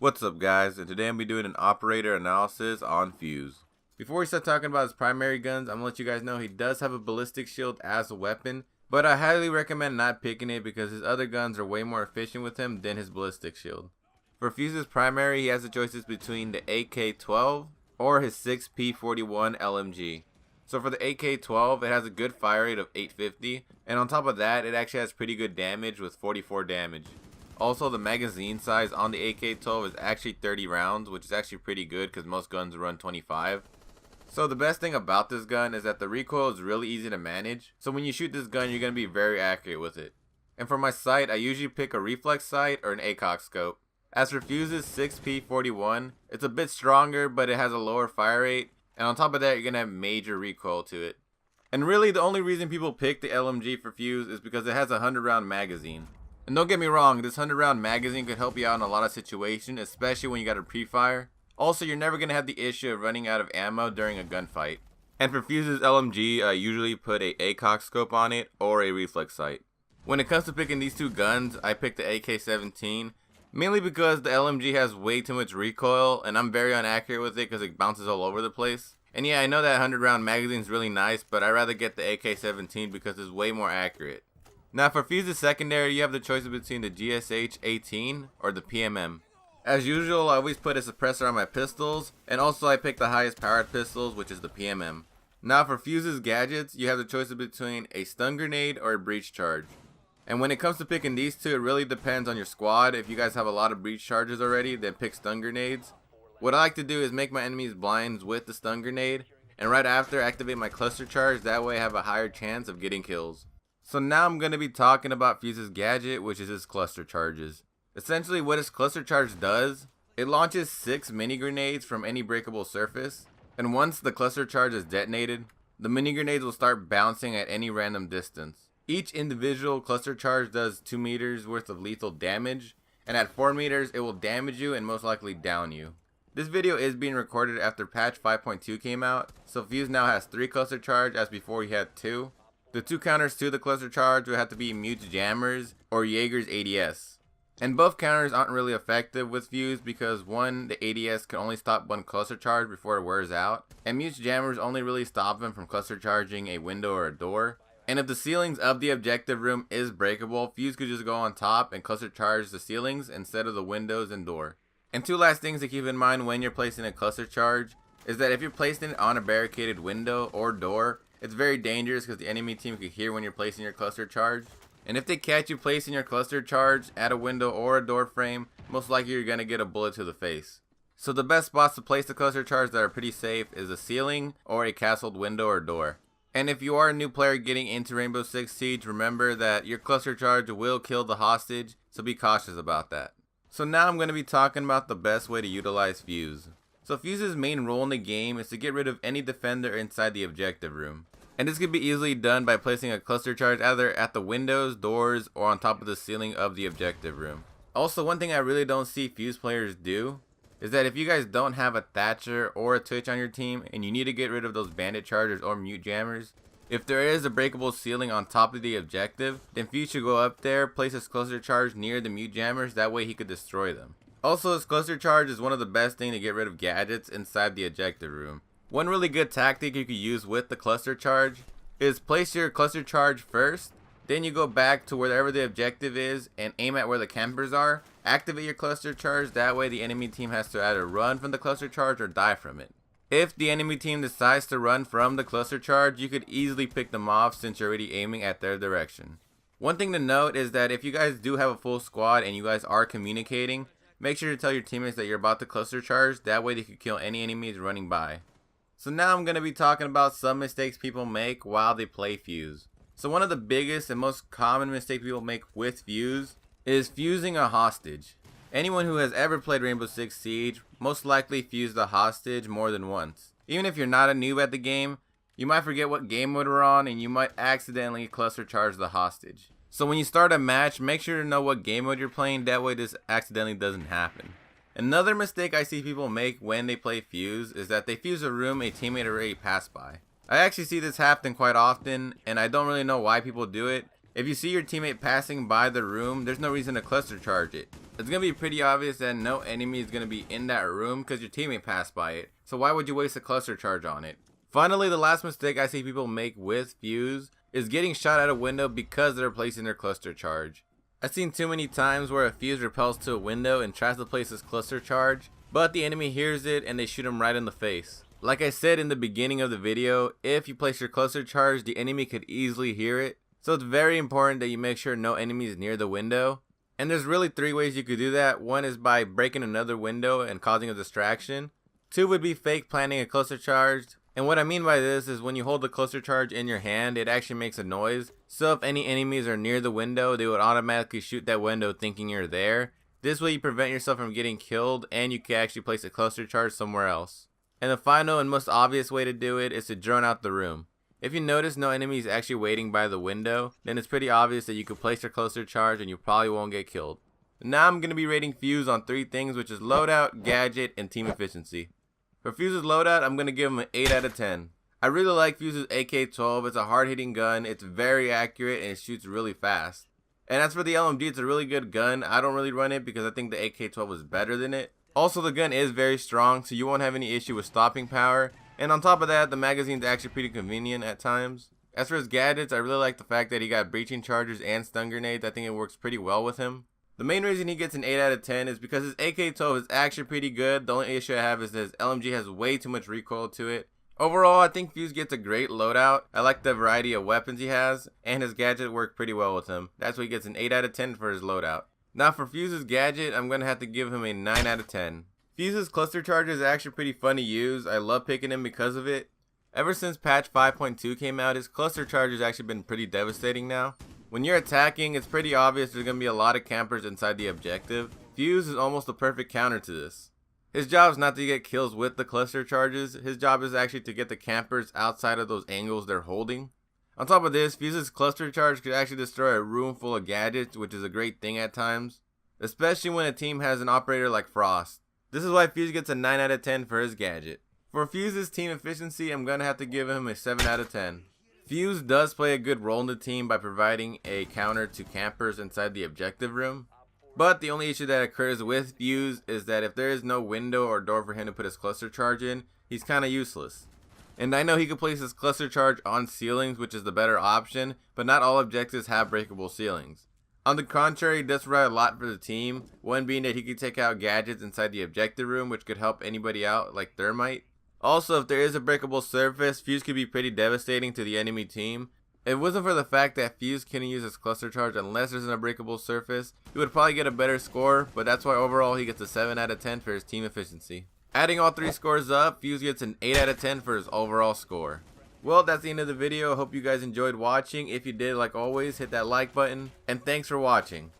What's up guys, and today I'm going to be doing an operator analysis on Fuze. Before we start talking about his primary guns, I'm going to let you guys know he does have a ballistic shield as a weapon, but I highly recommend not picking it because his other guns are way more efficient with him than his ballistic shield. For Fuze's primary, he has the choices between the AK-12 or his 6P41 LMG. So for the AK-12, it has a good fire rate of 850, and on top of that, it actually has pretty good damage with 44 damage. Also, the magazine size on the AK-12 is actually 30 rounds, which is actually pretty good because most guns run 25. So the best thing about this gun is that the recoil is really easy to manage. So when you shoot this gun, you're going to be very accurate with it. And for my sight, I usually pick a reflex sight or an ACOG scope. As for Fuze's 6P41, it's a bit stronger, but it has a lower fire rate. And on top of that, you're going to have major recoil to it. And really, the only reason people pick the LMG for Fuze is because it has a 100 round magazine. And don't get me wrong, this 100 round magazine could help you out in a lot of situations, especially when you got a pre-fire. Also, you're never going to have the issue of running out of ammo during a gunfight. And for Fuze's LMG, I usually put a ACOG scope on it or a reflex sight. When it comes to picking these two guns, I picked the AK-17, mainly because the LMG has way too much recoil and I'm very inaccurate with it because it bounces all over the place. And yeah, I know that 100 round magazine is really nice, but I'd rather get the AK-17 because it's way more accurate. Now for Fuze's secondary, you have the choice between the GSH-18 or the PMM. As usual, I always put a suppressor on my pistols, and also I pick the highest powered pistols, which is the PMM. Now for Fuze's gadgets, you have the choice between a stun grenade or a breach charge. And when it comes to picking these two, it really depends on your squad. If you guys have a lot of breach charges already, then pick stun grenades. What I like to do is make my enemies blinds with the stun grenade, and right after activate my cluster charge, that way I have a higher chance of getting kills. So now I'm going to be talking about Fuze's gadget, which is his cluster charges. Essentially what his cluster charge does, it launches 6 mini grenades from any breakable surface, and once the cluster charge is detonated, the mini grenades will start bouncing at any random distance. Each individual cluster charge does 2 meters worth of lethal damage, and at 4 meters it will damage you and most likely down you. This video is being recorded after patch 5.2 came out, so Fuze now has 3 cluster charge as before he had 2. The 2 counters to the cluster charge would have to be Mute's Jammers or Jaeger's ADS. And both counters aren't really effective with Fuze because one, the ADS can only stop 1 cluster charge before it wears out, and Mute's Jammers only really stop him from cluster charging a window or a door. And if the ceilings of the objective room is breakable, Fuze could just go on top and cluster charge the ceilings instead of the windows and door. And 2 last things to keep in mind when you're placing a cluster charge is that if you're placing it on a barricaded window or door, it's very dangerous because the enemy team can hear when you're placing your cluster charge. And if they catch you placing your cluster charge at a window or a door frame, most likely you're going to get a bullet to the face. So the best spots to place the cluster charge that are pretty safe is a ceiling or a castled window or door. And if you are a new player getting into Rainbow Six Siege, remember that your cluster charge will kill the hostage, so be cautious about that. So now I'm going to be talking about the best way to utilize Fuze. So Fuze's main role in the game is to get rid of any defender inside the objective room. And this can be easily done by placing a cluster charge either at the windows, doors, or on top of the ceiling of the objective room. Also, one thing I really don't see Fuze players do is that if you guys don't have a Thatcher or a Twitch on your team and you need to get rid of those bandit chargers or mute jammers, if there is a breakable ceiling on top of the objective, then Fuze should go up there, place his cluster charge near the mute jammers, that way he could destroy them. Also, his cluster charge is one of the best things to get rid of gadgets inside the objective room. One really good tactic you could use with the cluster charge is place your cluster charge first, then you go back to wherever the objective is and aim at where the campers are. Activate your cluster charge, that way the enemy team has to either run from the cluster charge or die from it. If the enemy team decides to run from the cluster charge, you could easily pick them off since you're already aiming at their direction. One thing to note is that if you guys do have a full squad and you guys are communicating, make sure to tell your teammates that you're about to cluster charge, that way they can kill any enemies running by. So now I'm going to be talking about some mistakes people make while they play Fuze. So one of the biggest and most common mistakes people make with Fuze is fusing a hostage. Anyone who has ever played Rainbow Six Siege most likely fused a hostage more than once. Even if you're not a noob at the game, you might forget what game mode we're on and you might accidentally cluster charge the hostage. So when you start a match, make sure to know what game mode you're playing, that way this accidentally doesn't happen. Another mistake I see people make when they play Fuze is that they fuse a room a teammate already passed by. I actually see this happen quite often, and I don't really know why people do it. If you see your teammate passing by the room, there's no reason to cluster charge it. It's going to be pretty obvious that no enemy is going to be in that room because your teammate passed by it. So why would you waste a cluster charge on it? Finally, the last mistake I see people make with Fuze is getting shot out a window because they're placing their cluster charge. I've seen too many times where a Fuze repels to a window and tries to place his cluster charge, but the enemy hears it and they shoot him right in the face. Like I said in the beginning of the video, if you place your cluster charge, the enemy could easily hear it. So it's very important that you make sure no enemy is near the window. And there's really 3 ways you could do that. One is by breaking another window and causing a distraction. 2 would be fake planting a cluster charge. And what I mean by this is when you hold the cluster charge in your hand, it actually makes a noise. So if any enemies are near the window, they would automatically shoot that window thinking you're there. This way you prevent yourself from getting killed and you can actually place a cluster charge somewhere else. And the final and most obvious way to do it is to drone out the room. If you notice no enemy is actually waiting by the window, then it's pretty obvious that you could place your cluster charge and you probably won't get killed. Now I'm going to be rating Fuze on 3 things, which is loadout, gadget, and team efficiency. For Fuze's loadout, I'm going to give him an 8 out of 10. I really like Fuze's AK-12. It's a hard-hitting gun, it's very accurate, and it shoots really fast. And as for the LMG, it's a really good gun. I don't really run it because I think the AK-12 is better than it. Also, the gun is very strong, so you won't have any issue with stopping power. And on top of that, the magazine's actually pretty convenient at times. As for his gadgets, I really like the fact that he got breaching charges and stun grenades. I think it works pretty well with him. The main reason he gets an 8 out of 10 is because his AK-12 is actually pretty good. The only issue I have is that his LMG has way too much recoil to it. Overall, I think Fuze gets a great loadout. I like the variety of weapons he has, and his gadget work pretty well with him. That's why he gets an 8 out of 10 for his loadout. Now for Fuze's gadget, I'm going to have to give him a 9 out of 10. Fuze's cluster charge is actually pretty fun to use. I love picking him because of it. Ever since patch 5.2 came out, his cluster charge has actually been pretty devastating now. When you're attacking, it's pretty obvious there's going to be a lot of campers inside the objective. Fuze is almost the perfect counter to this. His job is not to get kills with the cluster charges. His job is actually to get the campers outside of those angles they're holding. On top of this, Fuze's cluster charge could actually destroy a room full of gadgets, which is a great thing at times. Especially when a team has an operator like Frost. This is why Fuze gets a 9 out of 10 for his gadget. For Fuze's team efficiency, I'm going to have to give him a 7 out of 10. Fuze does play a good role in the team by providing a counter to campers inside the objective room. But the only issue that occurs with Fuze is that if there is no window or door for him to put his cluster charge in, he's kind of useless. And I know he could place his cluster charge on ceilings, which is the better option, but not all objectives have breakable ceilings. On the contrary, he does provide a lot for the team, one being that he could take out gadgets inside the objective room, which could help anybody out like Thermite. Also, if there is a breakable surface, Fuze could be pretty devastating to the enemy team. If it wasn't for the fact that Fuze couldn't use his cluster charge unless there's an unbreakable surface, he would probably get a better score, but that's why overall he gets a 7 out of 10 for his team efficiency. Adding all 3 scores up, Fuze gets an 8 out of 10 for his overall score. Well, that's the end of the video. I hope you guys enjoyed watching. If you did, like always, hit that like button, and thanks for watching.